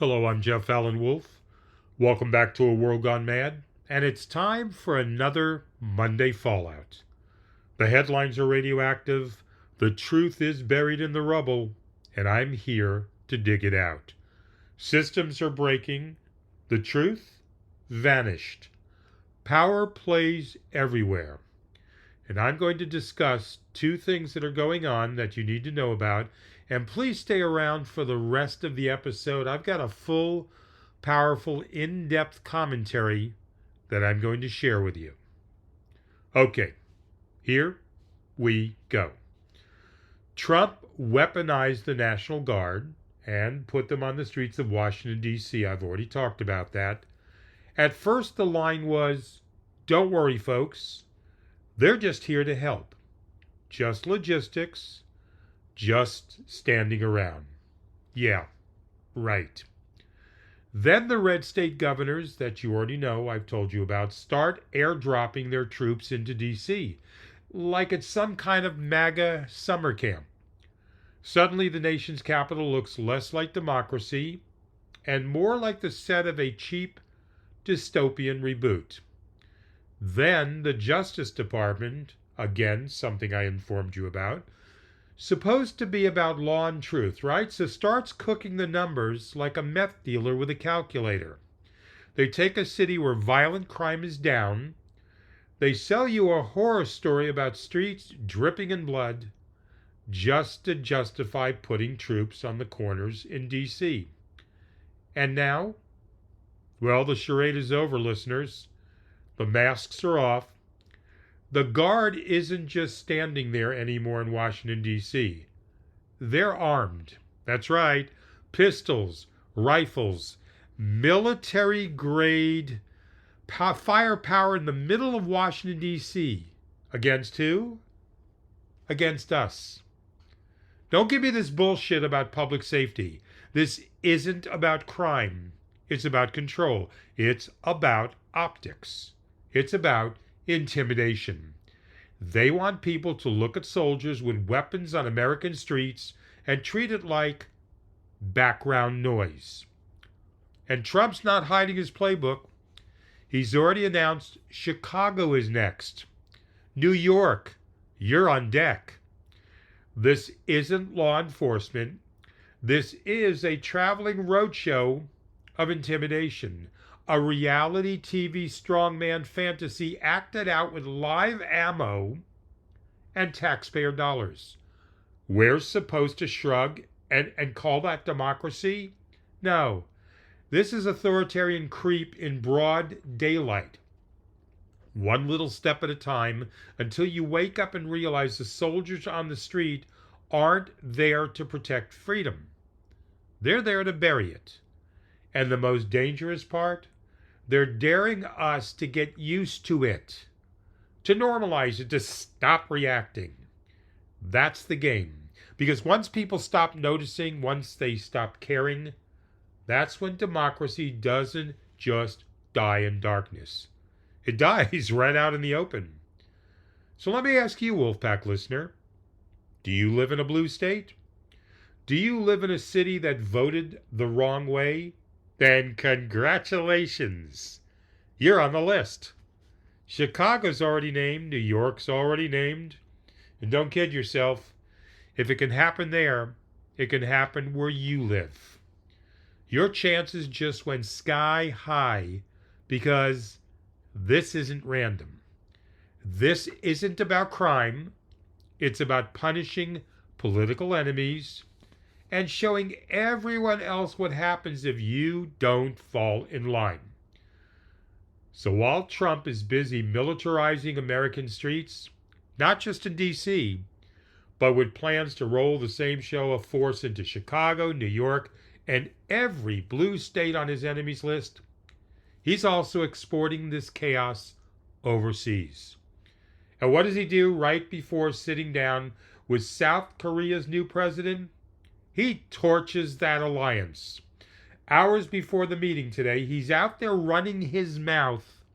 Hello, I'm Jeff Allen Wolf. Welcome back to A World Gone Mad, and it's time for another Monday Fallout. The headlines are radioactive, the truth is buried in the rubble, and I'm here to dig it out. Systems are breaking, the truth vanished. Power plays everywhere. And I'm going to discuss two things that are going on that you need to know about. And please stay around for the rest of the episode. I've got a full, powerful, in-depth commentary that I'm going to share with you. Okay, here we go. Trump weaponized the National Guard and put them on the streets of Washington, D.C. I've already talked about that. At first, the line was, "Don't worry, folks. They're just here to help. Just logistics, just standing around." Yeah, right. Then the red state governors that you already know, I've told you about, start airdropping their troops into D.C. like it's some kind of MAGA summer camp. Suddenly the nation's capital looks less like democracy and more like the set of a cheap dystopian reboot. Then the Justice Department, again, something I informed you about, supposed to be about law and truth, right? So starts cooking the numbers like a meth dealer with a calculator. They take a city where violent crime is down. They sell you a horror story about streets dripping in blood just to justify putting troops on the corners in D.C. And now? Well, the charade is over, listeners. The masks are off. The Guard isn't just standing there anymore in Washington, D.C. They're armed. That's right. Pistols, rifles, military-grade firepower in the middle of Washington, D.C. Against who? Against us. Don't give me this bullshit about public safety. This isn't about crime. It's about control. It's about optics. It's about intimidation. They want people to look at soldiers with weapons on American streets and treat it like background noise. And Trump's not hiding his playbook. He's already announced Chicago is next. New York, you're on deck. This isn't law enforcement. This is a traveling roadshow of intimidation. A reality TV strongman fantasy acted out with live ammo and taxpayer dollars. We're supposed to shrug and call that democracy? No. This is authoritarian creep in broad daylight. One little step at a time until you wake up and realize the soldiers on the street aren't there to protect freedom. They're there to bury it. And the most dangerous part? They're daring us to get used to it, to normalize it, to stop reacting. That's the game. Because once people stop noticing, once they stop caring, that's when democracy doesn't just die in darkness. It dies right out in the open. So let me ask you, Wolfpack listener, do you live in a blue state? Do you live in a city that voted the wrong way? Then congratulations. You're on the list. Chicago's already named. New York's already named. And don't kid yourself. If it can happen there, it can happen where you live. Your chances just went sky high because this isn't random. This isn't about crime. It's about punishing political enemies and showing everyone else what happens if you don't fall in line. So while Trump is busy militarizing American streets, not just in D.C., but with plans to roll the same show of force into Chicago, New York, and every blue state on his enemies list, he's also exporting this chaos overseas. And what does he do right before sitting down with South Korea's new president? He torches that alliance. Hours before the meeting today, he's out there running his mouth,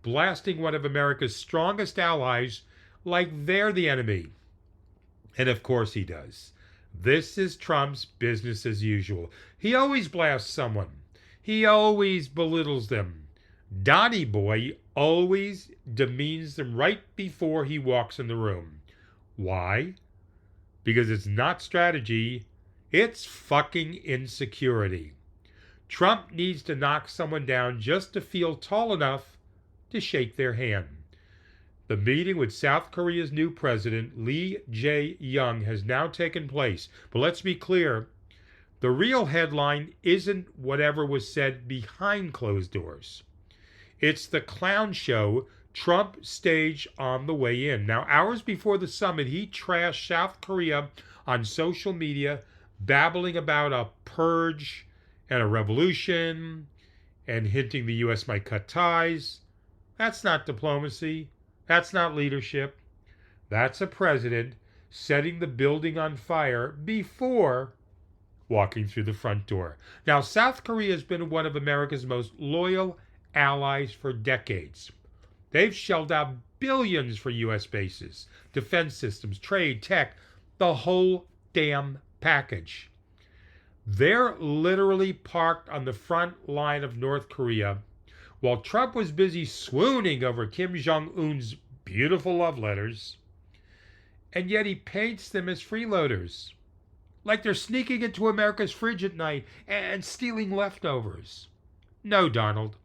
blasting one of America's strongest allies like they're the enemy. And of course he does. This is Trump's business as usual. He always blasts someone. He always belittles them. Donnie Boy always demeans them right before he walks in the room. Why? Because it's not strategy, it's fucking insecurity. Trump needs to knock someone down just to feel tall enough to shake their hand. The meeting with South Korea's new president, Lee Jae-young, has now taken place. But let's be clear, the real headline isn't whatever was said behind closed doors. It's the clown show Trump staged on the way in. Now, hours before the summit, he trashed South Korea on social media, babbling about a purge and a revolution and hinting the U.S. might cut ties. That's not diplomacy. That's not leadership. That's a president setting the building on fire before walking through the front door. Now, South Korea has been one of America's most loyal allies for decades. They've shelled out billions for U.S. bases, defense systems, trade, tech, the whole damn package. They're literally parked on the front line of North Korea while Trump was busy swooning over Kim Jong-un's beautiful love letters, and yet he paints them as freeloaders, like they're sneaking into America's fridge at night and stealing leftovers. No, Donald.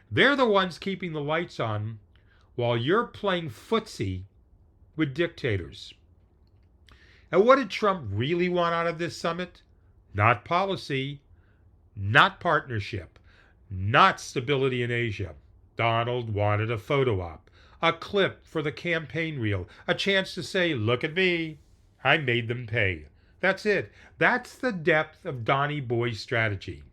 They're the ones keeping the lights on while you're playing footsie with dictators. And what did Trump really want out of this summit? Not policy, not partnership, not stability in Asia. Donald wanted a photo op, a clip for the campaign reel, a chance to say, look at me, I made them pay. That's it. That's the depth of Donnie Boy's strategy.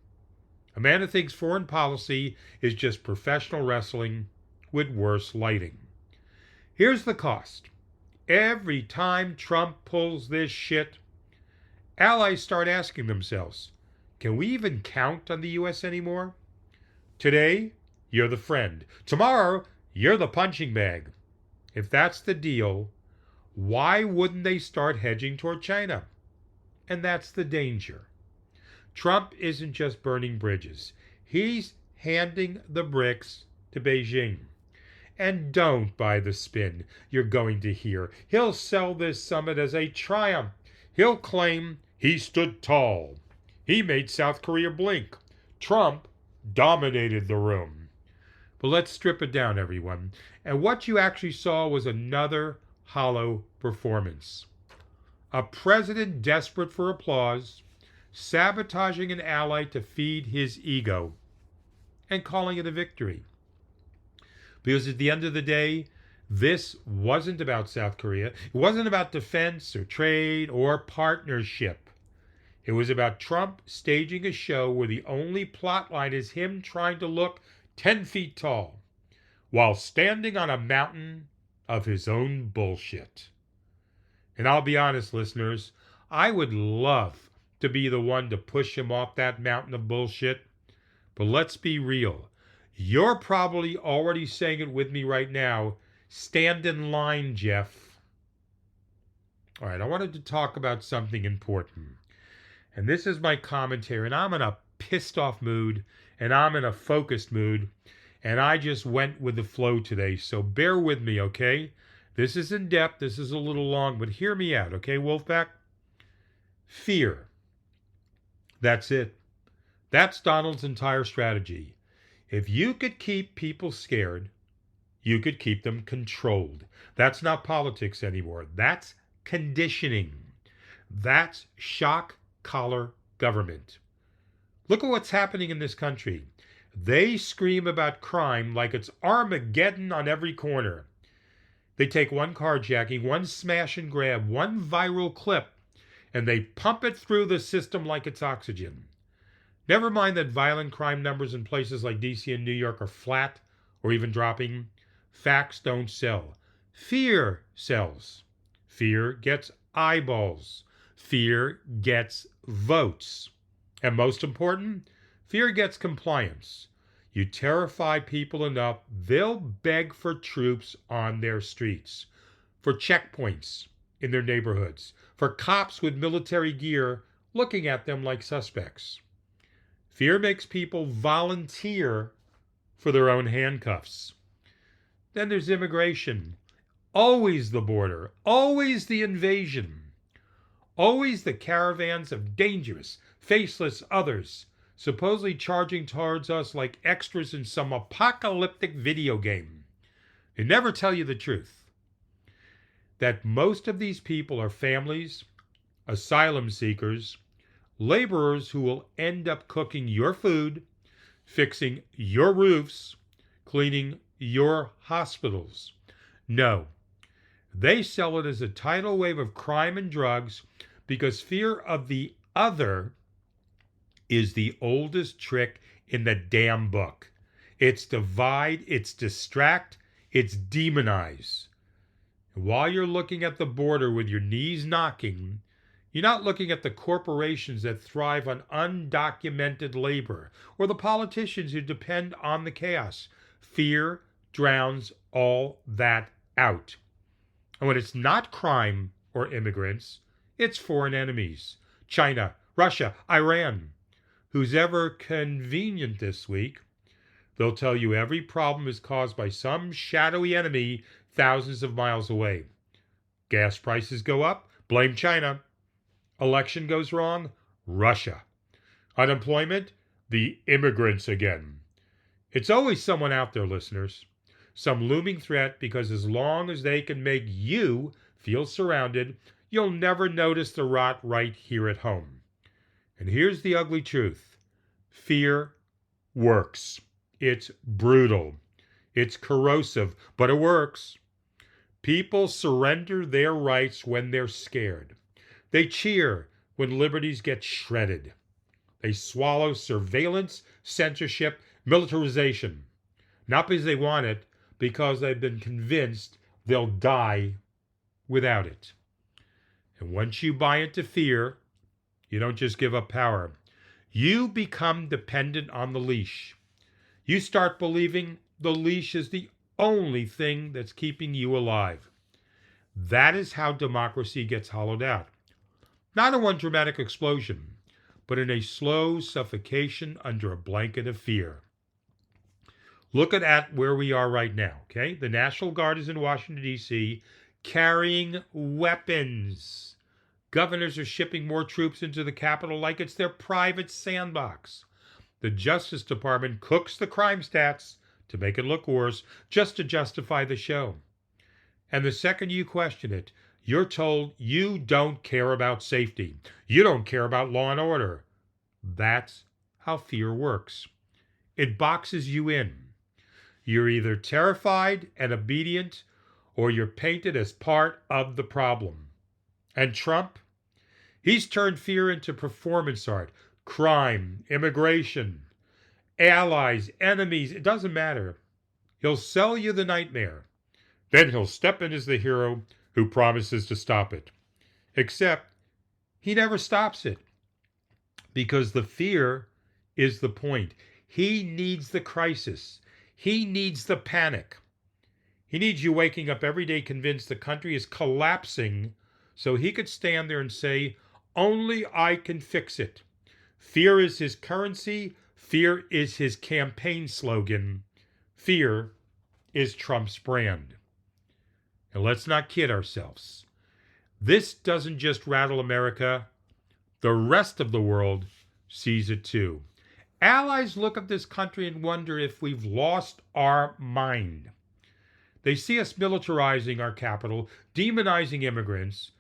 A man who thinks foreign policy is just professional wrestling with worse lighting. Here's the cost. Every time Trump pulls this shit, allies start asking themselves, can we even count on the U.S. anymore? Today, you're the friend. Tomorrow, you're the punching bag. If that's the deal, why wouldn't they start hedging toward China? And that's the danger. Trump isn't just burning bridges. He's handing the bricks to Beijing. And don't buy the spin you're going to hear. He'll sell this summit as a triumph. He'll claim he stood tall. He made South Korea blink. Trump dominated the room. But let's strip it down, everyone. And what you actually saw was another hollow performance. A president desperate for applause, sabotaging an ally to feed his ego, and calling it a victory. Because at the end of the day, this wasn't about South Korea. It wasn't about defense or trade or partnership. It was about Trump staging a show where the only plot line is him trying to look 10 feet tall while standing on a mountain of his own bullshit. And I'll be honest, listeners, I would love to be the one to push him off that mountain of bullshit. But let's be real. You're probably already saying it with me right now. Stand in line, Jeff. All right, I wanted to talk about something important. And this is my commentary. And I'm in a pissed off mood. And I'm in a focused mood. And I just went with the flow today. So bear with me, okay? This is in depth. This is a little long. But hear me out, okay, Wolfpack? Fear. That's it. That's Donald's entire strategy. If you could keep people scared, you could keep them controlled. That's not politics anymore. That's conditioning. That's shock collar government. Look at what's happening in this country. They scream about crime like it's Armageddon on every corner. They take one carjacking, one smash and grab, one viral clip, and they pump it through the system like it's oxygen. Never mind that violent crime numbers in places like DC and New York are flat or even dropping. Facts don't sell. Fear sells. Fear gets eyeballs. Fear gets votes. And most important, fear gets compliance. You terrify people enough, they'll beg for troops on their streets, for checkpoints in their neighborhoods, for cops with military gear looking at them like suspects. Fear makes people volunteer for their own handcuffs. Then there's immigration. Always the border, always the invasion, always the caravans of dangerous, faceless others, supposedly charging towards us like extras in some apocalyptic video game. They never tell you the truth. That most of these people are families, asylum seekers, laborers who will end up cooking your food, fixing your roofs, cleaning your hospitals. No, they sell it as a tidal wave of crime and drugs because fear of the other is the oldest trick in the damn book. It's divide, it's distract, it's demonize. And while you're looking at the border with your knees knocking, you're not looking at the corporations that thrive on undocumented labor or the politicians who depend on the chaos. Fear drowns all that out. And when it's not crime or immigrants, it's foreign enemies. China, Russia, Iran. Who's ever convenient this week, they'll tell you every problem is caused by some shadowy enemy thousands of miles away. Gas prices go up, blame China. Election goes wrong, Russia. Unemployment, the immigrants again. It's always someone out there, listeners. Some looming threat, because as long as they can make you feel surrounded, you'll never notice the rot right here at home. And here's the ugly truth. Fear works. It's brutal. It's corrosive, but it works. People surrender their rights when they're scared. They cheer when liberties get shredded. They swallow surveillance, censorship, militarization. Not because they want it, because they've been convinced they'll die without it. And once you buy into fear, you don't just give up power. You become dependent on the leash. You start believing the leash is the only thing that's keeping you alive. That is how democracy gets hollowed out. Not in one dramatic explosion, but in a slow suffocation under a blanket of fear. Look at where we are right now, okay? The National Guard is in Washington, D.C., carrying weapons. Governors are shipping more troops into the Capitol like it's their private sandbox. The Justice Department cooks the crime stats to make it look worse, just to justify the show. And the second you question it, you're told you don't care about safety. You don't care about law and order. That's how fear works. It boxes you in. You're either terrified and obedient, or you're painted as part of the problem. And Trump? He's turned fear into performance art. Crime, immigration, allies, enemies, it doesn't matter. He'll sell you the nightmare. Then he'll step in as the hero who promises to stop it. Except he never stops it. Because the fear is the point. He needs the crisis. He needs the panic. He needs you waking up every day convinced the country is collapsing so he could stand there and say, only I can fix it. Fear is his currency. Fear is his campaign slogan. Fear is Trump's brand. And let's not kid ourselves. This doesn't just rattle America. The rest of the world sees it too. Allies look at this country and wonder if we've lost our mind. They see us militarizing our capital, demonizing immigrants,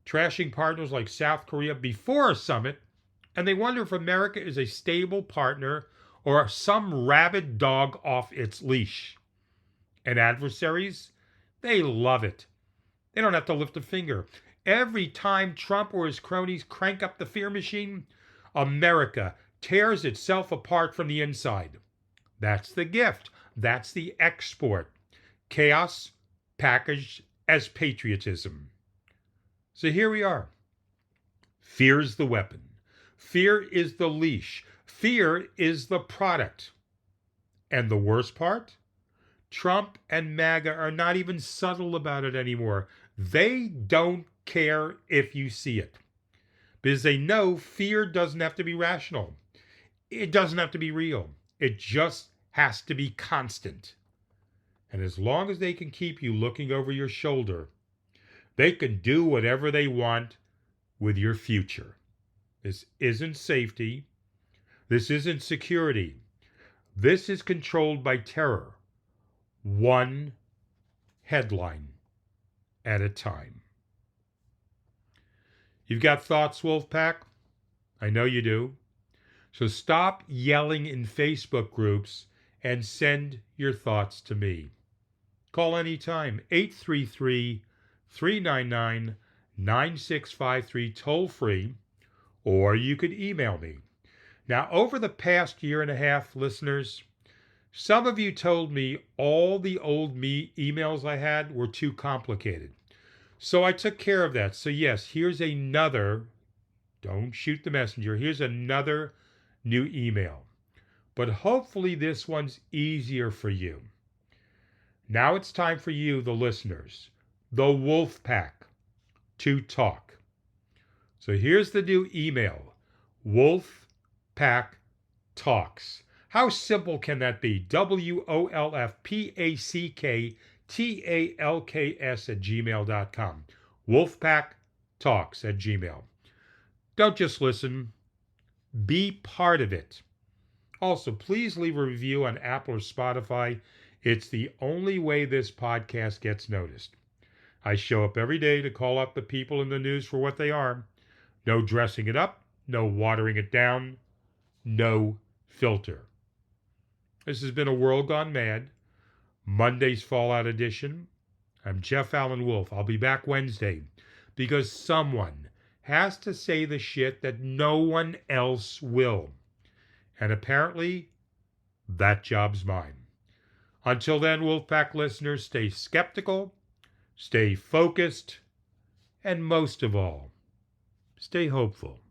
trashing partners like South Korea before a summit, and they wonder if America is a stable partner or some rabid dog off its leash. And adversaries, they love it. They don't have to lift a finger. Every time Trump or his cronies crank up the fear machine, America tears itself apart from the inside. That's the gift. That's the export. Chaos packaged as patriotism. So here we are. Fear's the weapon. Fear is the leash. Fear is the product. And the worst part? Trump and MAGA are not even subtle about it anymore. They don't care if you see it. Because they know fear doesn't have to be rational. It doesn't have to be real. It just has to be constant. And as long as they can keep you looking over your shoulder, they can do whatever they want with your future. This isn't safety. This isn't security. This is controlled by terror. One headline at a time. You've got thoughts, Wolfpack? I know you do. So stop yelling in Facebook groups and send your thoughts to me. Call anytime, 833-399-9653, toll free, or you could email me. Now, over the past year and a half, listeners, some of you told me all the old emails I had were too complicated. So I took care of that. So yes, here's another, don't shoot the messenger, here's another new email. But hopefully this one's easier for you. Now it's time for you, the listeners, the Wolf Pack, to talk. So here's the new email, Wolf Pack Talks. How simple can that be? WOLFPACKTALKS@gmail.com. Wolfpacktalks@gmail. Don't just listen. Be part of it. Also, please leave a review on Apple or Spotify. It's the only way this podcast gets noticed. I show up every day to call up the people in the news for what they are. No dressing it up, no watering it down, no filter. This has been A World Gone Mad, Monday's Fallout Edition. I'm Jeff Allen Wolf. I'll be back Wednesday because someone has to say the shit that no one else will. And apparently, that job's mine. Until then, Wolfpack listeners, stay skeptical, stay focused, and most of all, stay hopeful.